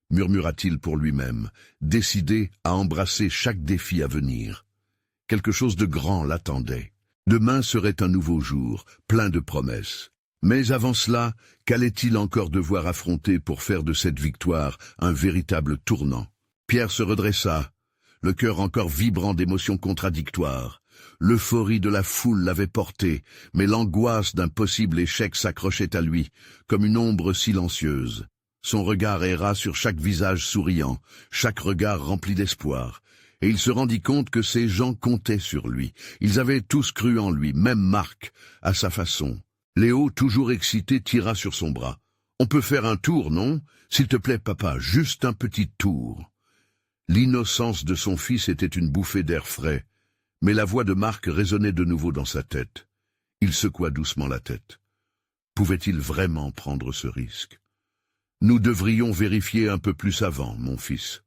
murmura-t-il pour lui-même, décidé à embrasser chaque défi à venir. Quelque chose de grand l'attendait. Demain serait un nouveau jour, plein de promesses. Mais avant cela, qu'allait-il encore devoir affronter pour faire de cette victoire un véritable tournant? Pierre se redressa, le cœur encore vibrant d'émotions contradictoires. L'euphorie de la foule l'avait porté, mais l'angoisse d'un possible échec s'accrochait à lui, comme une ombre silencieuse. Son regard erra sur chaque visage souriant, chaque regard rempli d'espoir, et il se rendit compte que ces gens comptaient sur lui. Ils avaient tous cru en lui, même Marc, à sa façon. Léo, toujours excité, tira sur son bras. « On peut faire un tour, non? S'il te plaît, papa, juste un petit tour. » L'innocence de son fils était une bouffée d'air frais, mais la voix de Marc résonnait de nouveau dans sa tête. Il secoua doucement la tête. Pouvait-il vraiment prendre ce risque? « Nous devrions vérifier un peu plus avant, mon fils.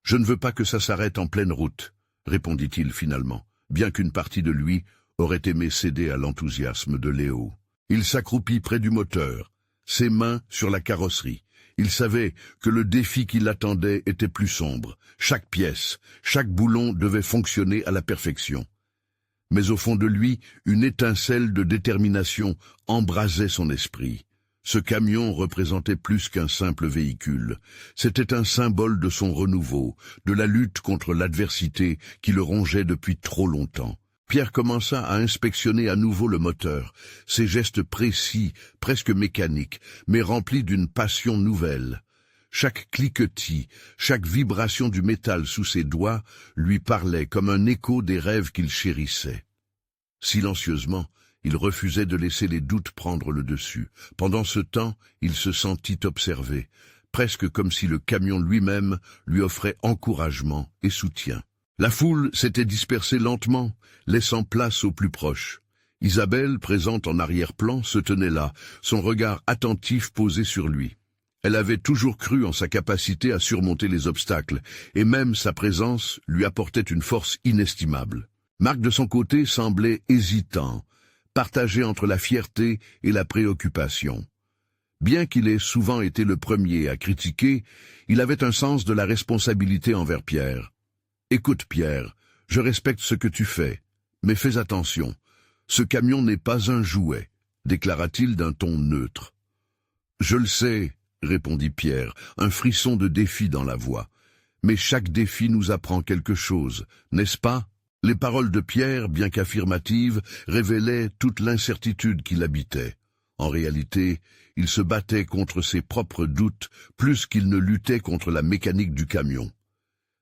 Je ne veux pas que ça s'arrête en pleine route, » répondit-il finalement, bien qu'une partie de lui aurait aimé céder à l'enthousiasme de Léo. Il s'accroupit près du moteur, ses mains sur la carrosserie. Il savait que le défi qui l'attendait était plus sombre. Chaque pièce, chaque boulon devait fonctionner à la perfection. Mais au fond de lui, une étincelle de détermination embrasait son esprit. Ce camion représentait plus qu'un simple véhicule. C'était un symbole de son renouveau, de la lutte contre l'adversité qui le rongeait depuis trop longtemps. Pierre commença à inspectionner à nouveau le moteur, ses gestes précis, presque mécaniques, mais remplis d'une passion nouvelle. Chaque cliquetis, chaque vibration du métal sous ses doigts lui parlait comme un écho des rêves qu'il chérissait. Silencieusement, il refusait de laisser les doutes prendre le dessus. Pendant ce temps, il se sentit observé, presque comme si le camion lui-même lui offrait encouragement et soutien. La foule s'était dispersée lentement, laissant place aux plus proches. Isabelle, présente en arrière-plan, se tenait là, son regard attentif posé sur lui. Elle avait toujours cru en sa capacité à surmonter les obstacles, et même sa présence lui apportait une force inestimable. Marc, de son côté, semblait hésitant, partagé entre la fierté et la préoccupation. Bien qu'il ait souvent été le premier à critiquer, il avait un sens de la responsabilité envers Pierre. « Écoute, Pierre, je respecte ce que tu fais, mais fais attention. Ce camion n'est pas un jouet, » déclara-t-il d'un ton neutre. « Je le sais, » répondit Pierre, un frisson de défi dans la voix. « Mais chaque défi nous apprend quelque chose, n'est-ce pas ?» Les paroles de Pierre, bien qu'affirmatives, révélaient toute l'incertitude qui l'habitait. En réalité, il se battait contre ses propres doutes plus qu'il ne luttait contre la mécanique du camion.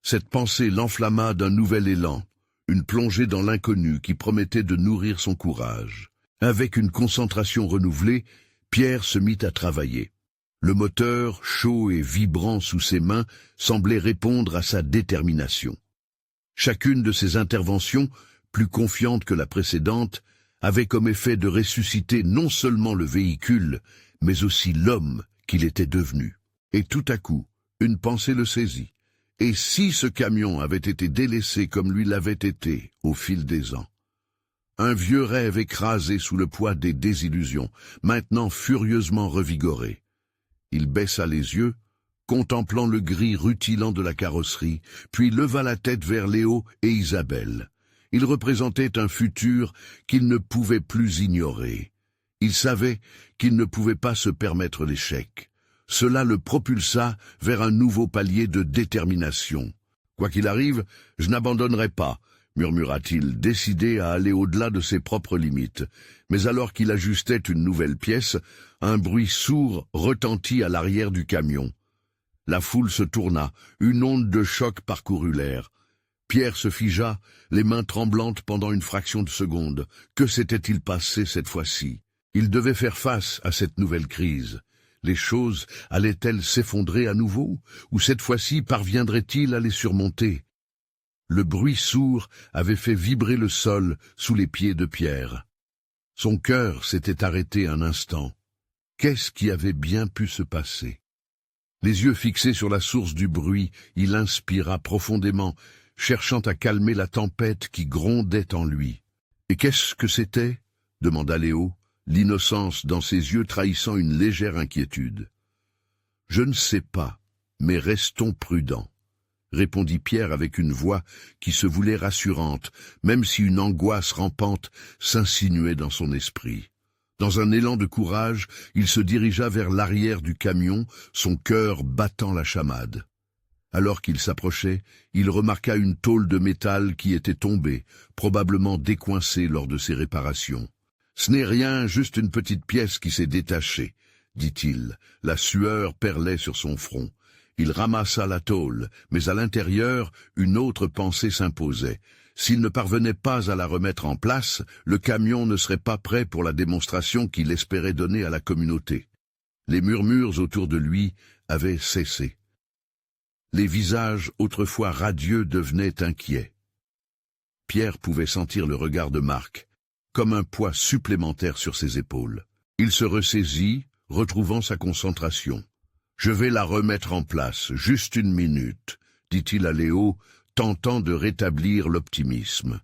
Cette pensée l'enflamma d'un nouvel élan, une plongée dans l'inconnu qui promettait de nourrir son courage. Avec une concentration renouvelée, Pierre se mit à travailler. Le moteur, chaud et vibrant sous ses mains, semblait répondre à sa détermination. Chacune de ses interventions, plus confiante que la précédente, avait comme effet de ressusciter non seulement le véhicule, mais aussi l'homme qu'il était devenu. Et tout à coup, une pensée le saisit. Et si ce camion avait été délaissé comme lui l'avait été au fil des ans? Un vieux rêve écrasé sous le poids des désillusions, maintenant furieusement revigoré. Il baissa les yeux, contemplant le gris rutilant de la carrosserie, puis leva la tête vers Léo et Isabelle. Il représentait un futur qu'il ne pouvait plus ignorer. Il savait qu'il ne pouvait pas se permettre l'échec. Cela le propulsa vers un nouveau palier de détermination. « Quoi qu'il arrive, je n'abandonnerai pas », murmura-t-il, décidé à aller au-delà de ses propres limites. Mais alors qu'il ajustait une nouvelle pièce, un bruit sourd retentit à l'arrière du camion. La foule se tourna, une onde de choc parcourut l'air. Pierre se figea, les mains tremblantes pendant une fraction de seconde. Que s'était-il passé cette fois-ci? Il devait faire face à cette nouvelle crise. Les choses allaient-elles s'effondrer à nouveau, ou cette fois-ci parviendrait-il à les surmonter? Le bruit sourd avait fait vibrer le sol sous les pieds de Pierre. Son cœur s'était arrêté un instant. Qu'est-ce qui avait bien pu se passer? Les yeux fixés sur la source du bruit, il inspira profondément, cherchant à calmer la tempête qui grondait en lui. « Et qu'est-ce que c'était » demanda Léo, l'innocence dans ses yeux trahissant une légère inquiétude. « Je ne sais pas, mais restons prudents. » répondit Pierre avec une voix qui se voulait rassurante, même si une angoisse rampante s'insinuait dans son esprit. Dans un élan de courage, il se dirigea vers l'arrière du camion, son cœur battant la chamade. Alors qu'il s'approchait, il remarqua une tôle de métal qui était tombée, probablement décoincée lors de ses réparations. « Ce n'est rien, juste une petite pièce qui s'est détachée, » dit-il. La sueur perlait sur son front. Il ramassa la tôle, mais à l'intérieur, une autre pensée s'imposait. S'il ne parvenait pas à la remettre en place, le camion ne serait pas prêt pour la démonstration qu'il espérait donner à la communauté. Les murmures autour de lui avaient cessé. Les visages autrefois radieux devenaient inquiets. Pierre pouvait sentir le regard de Marc, comme un poids supplémentaire sur ses épaules. Il se ressaisit, retrouvant sa concentration. « Je vais la remettre en place, juste une minute », dit-il à Léo, tentant de rétablir l'optimisme.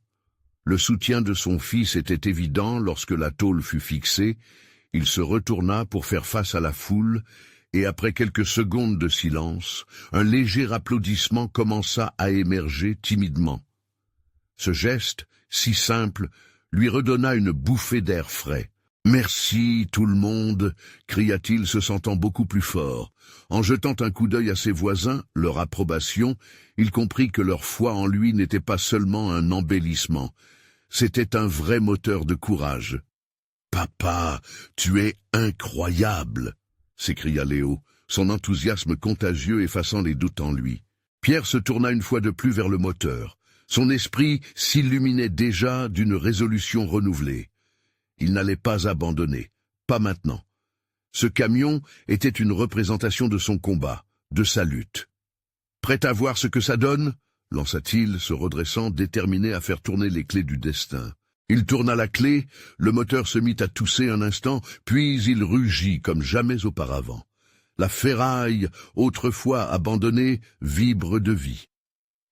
Le soutien de son fils était évident lorsque la tôle fut fixée. Il se retourna pour faire face à la foule, et après quelques secondes de silence, un léger applaudissement commença à émerger timidement. Ce geste, si simple, lui redonna une bouffée d'air frais. « Merci, tout le monde !» cria-t-il, se sentant beaucoup plus fort. En jetant un coup d'œil à ses voisins, leur approbation, il comprit que leur foi en lui n'était pas seulement un embellissement. C'était un vrai moteur de courage. « Papa, tu es incroyable !» s'écria Léo, son enthousiasme contagieux effaçant les doutes en lui. Pierre se tourna une fois de plus vers le moteur. Son esprit s'illuminait déjà d'une résolution renouvelée. Il n'allait pas abandonner, pas maintenant. Ce camion était une représentation de son combat, de sa lutte. « Prêt à voir ce que ça donne ?» lança-t-il, se redressant, déterminé à faire tourner les clés du destin. Il tourna la clé, le moteur se mit à tousser un instant, puis il rugit comme jamais auparavant. La ferraille, autrefois abandonnée, vibre de vie.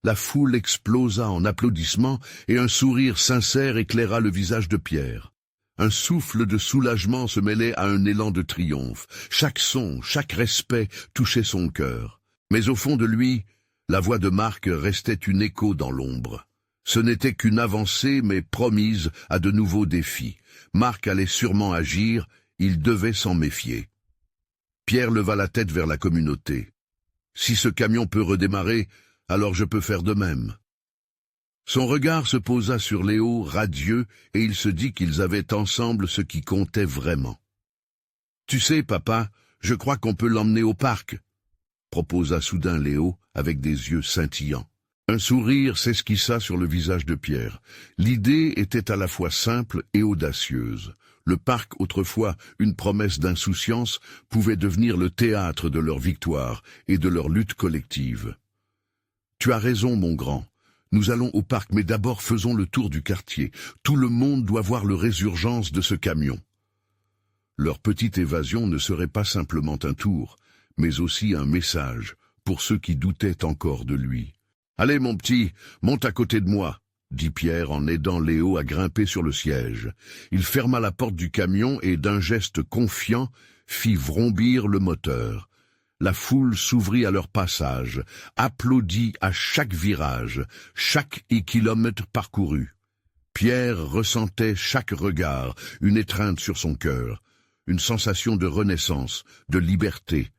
La foule explosa en applaudissements et un sourire sincère éclaira le visage de Pierre. Un souffle de soulagement se mêlait à un élan de triomphe. Chaque son, chaque respect touchait son cœur. Mais au fond de lui, la voix de Marc restait une écho dans l'ombre. Ce n'était qu'une avancée, mais promise à de nouveaux défis. Marc allait sûrement agir, il devait s'en méfier. Pierre leva la tête vers la communauté. « Si ce camion peut redémarrer, alors je peux faire de même. » Son regard se posa sur Léo, radieux, et il se dit qu'ils avaient ensemble ce qui comptait vraiment. « Tu sais, papa, je crois qu'on peut l'emmener au parc, » proposa soudain Léo, avec des yeux scintillants. Un sourire s'esquissa sur le visage de Pierre. L'idée était à la fois simple et audacieuse. Le parc, autrefois une promesse d'insouciance, pouvait devenir le théâtre de leur victoire et de leur lutte collective. « Tu as raison, mon grand. Nous allons au parc, mais d'abord faisons le tour du quartier. Tout le monde doit voir le résurgence de ce camion. » Leur petite évasion ne serait pas simplement un tour, mais aussi un message. pour ceux qui doutaient encore de lui. « Allez, mon petit, monte à côté de moi », dit Pierre en aidant Léo à grimper sur le siège. Il ferma la porte du camion et, d'un geste confiant, fit vrombir le moteur. La foule s'ouvrit à leur passage, applaudit à chaque virage, chaque kilomètre parcouru. Pierre ressentait chaque regard, une étreinte sur son cœur, une sensation de renaissance, de liberté.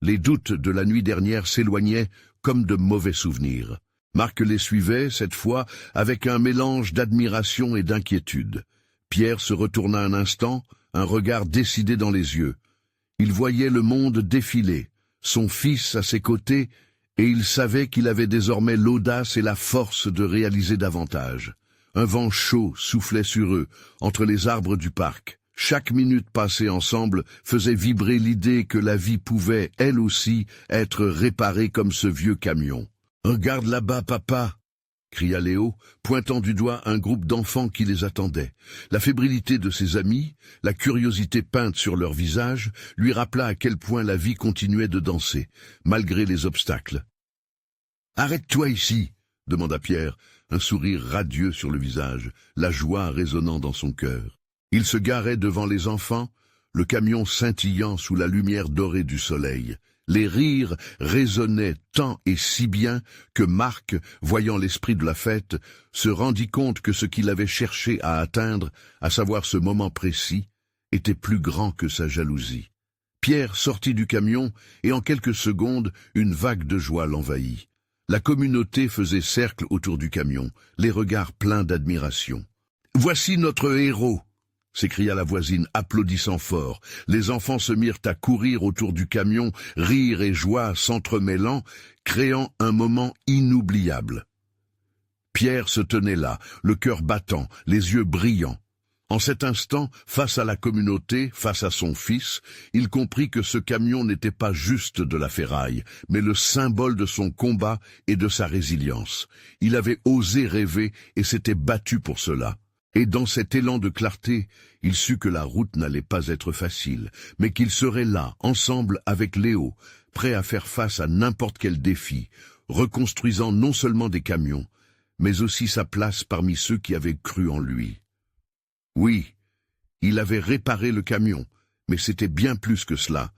Les doutes de la nuit dernière s'éloignaient comme de mauvais souvenirs. Marc les suivait, cette fois, avec un mélange d'admiration et d'inquiétude. Pierre se retourna un instant, un regard décidé dans les yeux. Il voyait le monde défiler, son fils à ses côtés, et il savait qu'il avait désormais l'audace et la force de réaliser davantage. Un vent chaud soufflait sur eux, entre les arbres du parc. Chaque minute passée ensemble faisait vibrer l'idée que la vie pouvait, elle aussi, être réparée comme ce vieux camion. « Regarde là-bas, papa !» cria Léo, pointant du doigt un groupe d'enfants qui les attendait. La fébrilité de ses amis, la curiosité peinte sur leur visage, lui rappela à quel point la vie continuait de danser, malgré les obstacles. « Arrête-toi ici !» demanda Pierre, un sourire radieux sur le visage, la joie résonnant dans son cœur. Il se garait devant les enfants, le camion scintillant sous la lumière dorée du soleil. Les rires résonnaient tant et si bien que Marc, voyant l'esprit de la fête, se rendit compte que ce qu'il avait cherché à atteindre, à savoir ce moment précis, était plus grand que sa jalousie. Pierre sortit du camion et en quelques secondes, une vague de joie l'envahit. La communauté faisait cercle autour du camion, les regards pleins d'admiration. « Voici notre héros !» s'écria la voisine, applaudissant fort. Les enfants se mirent à courir autour du camion, rire et joie s'entremêlant, créant un moment inoubliable. Pierre se tenait là, le cœur battant, les yeux brillants. En cet instant, face à la communauté, face à son fils, il comprit que ce camion n'était pas juste de la ferraille, mais le symbole de son combat et de sa résilience. Il avait osé rêver et s'était battu pour cela. Et dans cet élan de clarté, il sut que la route n'allait pas être facile, mais qu'il serait là, ensemble avec Léo, prêt à faire face à n'importe quel défi, reconstruisant non seulement des camions, mais aussi sa place parmi ceux qui avaient cru en lui. Oui, il avait réparé le camion, mais c'était bien plus que cela.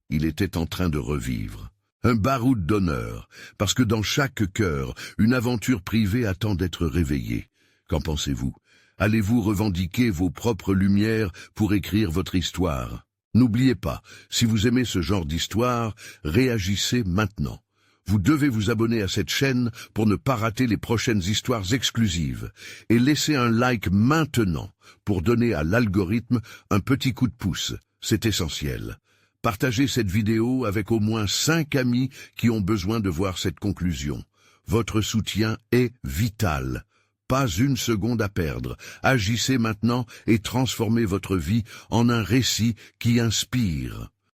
Il était en train de revivre. Un baroud d'honneur, parce que dans chaque cœur, une aventure privée attend d'être réveillée. Qu'en pensez-vous ? Allez-vous revendiquer vos propres lumières pour écrire votre histoire? N'oubliez pas, si vous aimez ce genre d'histoire, réagissez maintenant. Vous devez vous abonner à cette chaîne pour ne pas rater les prochaines histoires exclusives. Et laissez un like maintenant pour donner à l'algorithme un petit coup de pouce. C'est essentiel. Partagez cette vidéo avec au moins 5 amis qui ont besoin de voir cette conclusion. Votre soutien est vital. Pas une seconde à perdre. Agissez maintenant et transformez votre vie en un récit qui inspire.